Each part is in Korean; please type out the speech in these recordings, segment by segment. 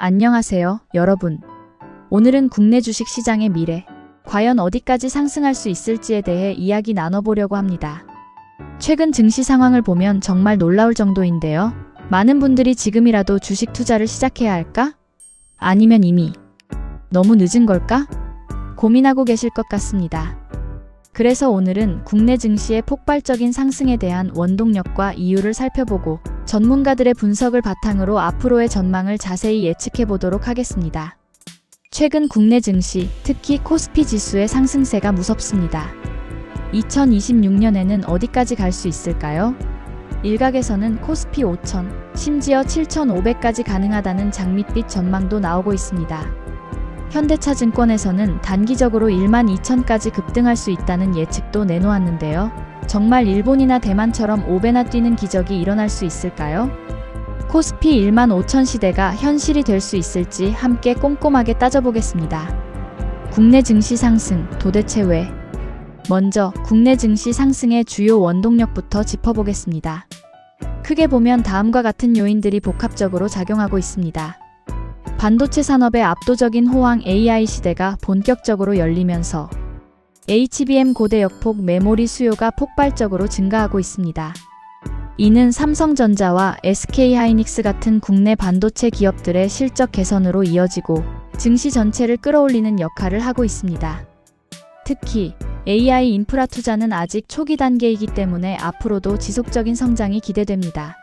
안녕하세요, 여러분. 오늘은 국내 주식 시장의 미래, 과연 어디까지 상승할 수 있을지에 대해 이야기 나눠보려고 합니다. 최근 증시 상황을 보면 정말 놀라울 정도인데요. 많은 분들이 지금이라도 주식 투자를 시작해야 할까? 아니면 이미 너무 늦은 걸까? 고민하고 계실 것 같습니다. 그래서 오늘은 국내 증시의 폭발적인 상승에 대한 원동력과 이유를 살펴보고 전문가들의 분석을 바탕으로 앞으로의 전망을 자세히 예측해 보도록 하겠습니다. 최근 국내 증시, 특히 코스피 지수의 상승세가 무섭습니다. 2026년에는 어디까지 갈 수 있을까요? 일각에서는 코스피 5,000, 심지어 7,500까지 가능하다는 장밋빛 전망도 나오고 있습니다. 현대차증권에서는 단기적으로 12,000까지 급등할 수 있다는 예측도 내놓았는데요. 정말 일본이나 대만처럼 5배나 뛰는 기적이 일어날 수 있을까요? 코스피 15,000 시대가 현실이 될 수 있을지 함께 꼼꼼하게 따져보겠습니다. 국내 증시 상승, 도대체 왜? 먼저 국내 증시 상승의 주요 원동력부터 짚어보겠습니다. 크게 보면 다음과 같은 요인들이 복합적으로 작용하고 있습니다. 반도체 산업의 압도적인 호황 AI 시대가 본격적으로 열리면서 HBM 고대역폭 메모리 수요가 폭발적으로 증가하고 있습니다. 이는 삼성전자와 SK하이닉스 같은 국내 반도체 기업들의 실적 개선으로 이어지고 증시 전체를 끌어올리는 역할을 하고 있습니다. 특히 AI 인프라 투자는 아직 초기 단계이기 때문에 앞으로도 지속적인 성장이 기대됩니다.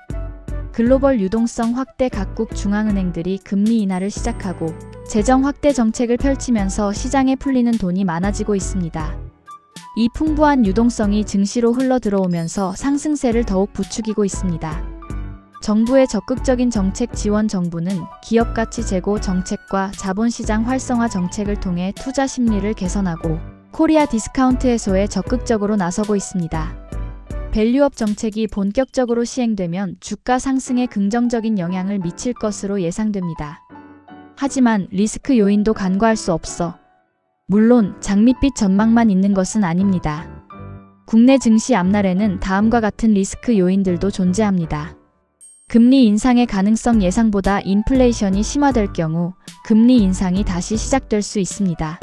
글로벌 유동성 확대 각국 중앙은행들이 금리 인하를 시작하고 재정 확대 정책을 펼치면서 시장에 풀리는 돈이 많아지고 있습니다. 이 풍부한 유동성이 증시로 흘러 들어오면서 상승세를 더욱 부추기고 있습니다. 정부의 적극적인 정책 지원 정부는 기업 가치 제고 정책과 자본시장 활성화 정책을 통해 투자 심리를 개선하고 코리아 디스카운트 해소에 적극적으로 나서고 있습니다. 밸류업 정책이 본격적으로 시행되면 주가 상승에 긍정적인 영향을 미칠 것으로 예상됩니다. 하지만 리스크 요인도 간과할 수 없어. 물론 장밋빛 전망만 있는 것은 아닙니다. 국내 증시 앞날에는 다음과 같은 리스크 요인들도 존재합니다. 금리 인상의 가능성 예상보다 인플레이션이 심화될 경우 금리 인상이 다시 시작될 수 있습니다.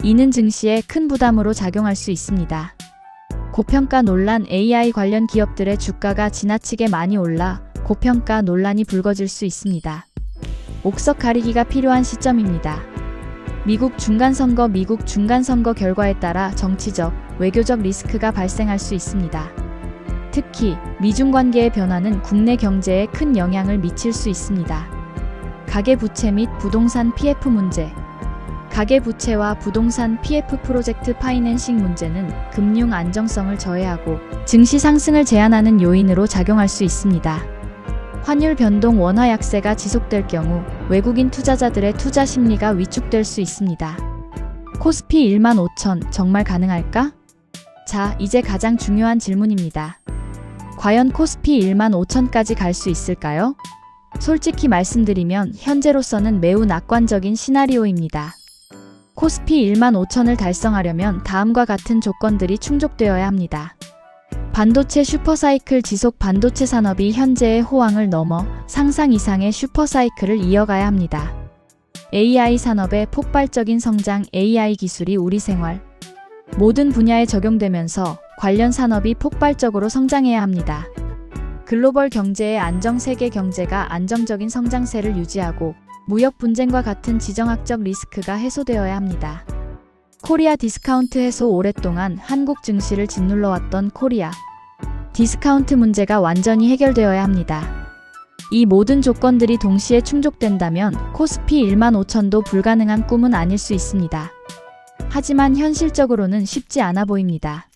이는 증시에 큰 부담으로 작용할 수 있습니다. 고평가 논란 AI 관련 기업들의 주가가 지나치게 많이 올라 고평가 논란이 불거질 수 있습니다. 옥석 가리기가 필요한 시점입니다. 미국 중간선거 결과에 따라 정치적, 외교적 리스크가 발생할 수 있습니다. 특히 미중 관계의 변화는 국내 경제에 큰 영향을 미칠 수 있습니다. 가계부채 및 부동산 PF 문제. 가계부채와 부동산 PF 프로젝트 파이낸싱 문제는 금융 안정성을 저해하고 증시 상승을 제한하는 요인으로 작용할 수 있습니다. 환율 변동 원화 약세가 지속될 경우 외국인 투자자들의 투자 심리가 위축될 수 있습니다. 코스피 15,000 정말 가능할까? 자, 이제 가장 중요한 질문입니다. 과연 코스피 15,000까지 갈 수 있을까요? 솔직히 말씀드리면 현재로서는 매우 낙관적인 시나리오입니다. 코스피 15,000을 달성하려면 다음과 같은 조건들이 충족되어야 합니다. 반도체 슈퍼사이클 지속 반도체 산업이 현재의 호황을 넘어 상상 이상의 슈퍼사이클을 이어가야 합니다. AI 산업의 폭발적인 성장 AI 기술이 우리 생활 모든 분야에 적용되면서 관련 산업이 폭발적으로 성장해야 합니다. 글로벌 경제의 안정 세계 경제가 안정적인 성장세를 유지하고 무역 분쟁과 같은 지정학적 리스크가 해소되어야 합니다. 코리아 디스카운트 해소 오랫동안 한국 증시를 짓눌러왔던 코리아 디스카운트 문제가 완전히 해결되어야 합니다. 이 모든 조건들이 동시에 충족된다면 코스피 15,000도 불가능한 꿈은 아닐 수 있습니다. 하지만 현실적으로는 쉽지 않아 보입니다.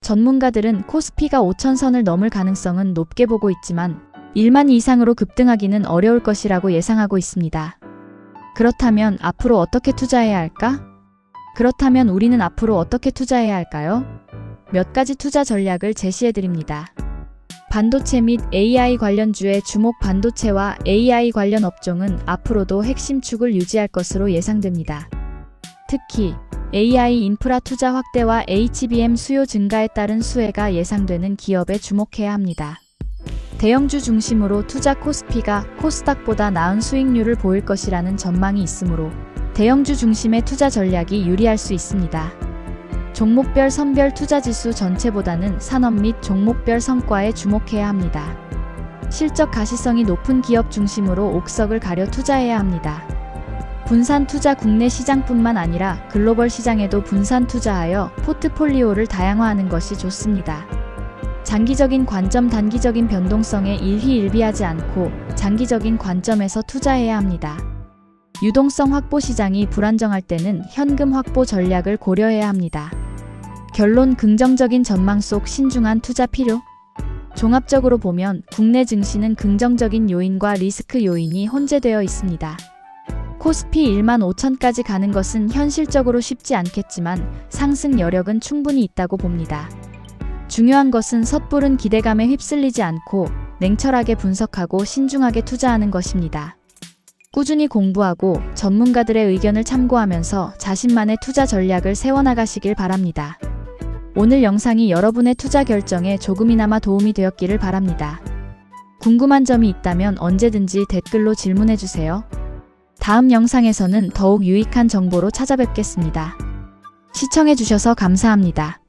전문가들은 코스피가 5,000선을 넘을 가능성은 높게 보고 있지만 1만 이상으로 급등하기는 어려울 것이라고 예상하고 있습니다. 그렇다면 앞으로 어떻게 투자해야 할까? 그렇다면 우리는 앞으로 어떻게 투자해야 할까요? 몇 가지 투자 전략을 제시해드립니다. 반도체 및 AI 관련주의 주목. 반도체와 AI 관련 업종은 앞으로도 핵심 축을 유지할 것으로 예상됩니다. 특히 AI 인프라 투자 확대와 HBM 수요 증가에 따른 수혜가 예상되는 기업에 주목해야 합니다. 대형주 중심으로 투자 코스피가 코스닥보다 나은 수익률을 보일 것이라는 전망이 있으므로 대형주 중심의 투자 전략이 유리할 수 있습니다. 종목별 선별 투자지수 전체보다는 산업 및 종목별 성과에 주목해야 합니다. 실적 가시성이 높은 기업 중심으로 옥석을 가려 투자해야 합니다. 분산 투자 국내 시장뿐만 아니라 글로벌 시장에도 분산 투자하여 포트폴리오를 다양화하는 것이 좋습니다. 장기적인 관점 단기적인 변동성에 일희일비하지 않고 장기적인 관점에서 투자해야 합니다. 유동성 확보 시장이 불안정할 때는 현금 확보 전략을 고려해야 합니다. 결론 긍정적인 전망 속 신중한 투자 필요? 종합적으로 보면 국내 증시는 긍정적인 요인과 리스크 요인이 혼재되어 있습니다. 코스피 15,000까지 가는 것은 현실적으로 쉽지 않겠지만 상승 여력은 충분히 있다고 봅니다. 중요한 것은 섣부른 기대감에 휩쓸리지 않고 냉철하게 분석하고 신중하게 투자하는 것입니다. 꾸준히 공부하고 전문가들의 의견을 참고하면서 자신만의 투자 전략을 세워나가시길 바랍니다. 오늘 영상이 여러분의 투자 결정에 조금이나마 도움이 되었기를 바랍니다. 궁금한 점이 있다면 언제든지 댓글로 질문해주세요. 다음 영상에서는 더욱 유익한 정보로 찾아뵙겠습니다. 시청해주셔서 감사합니다.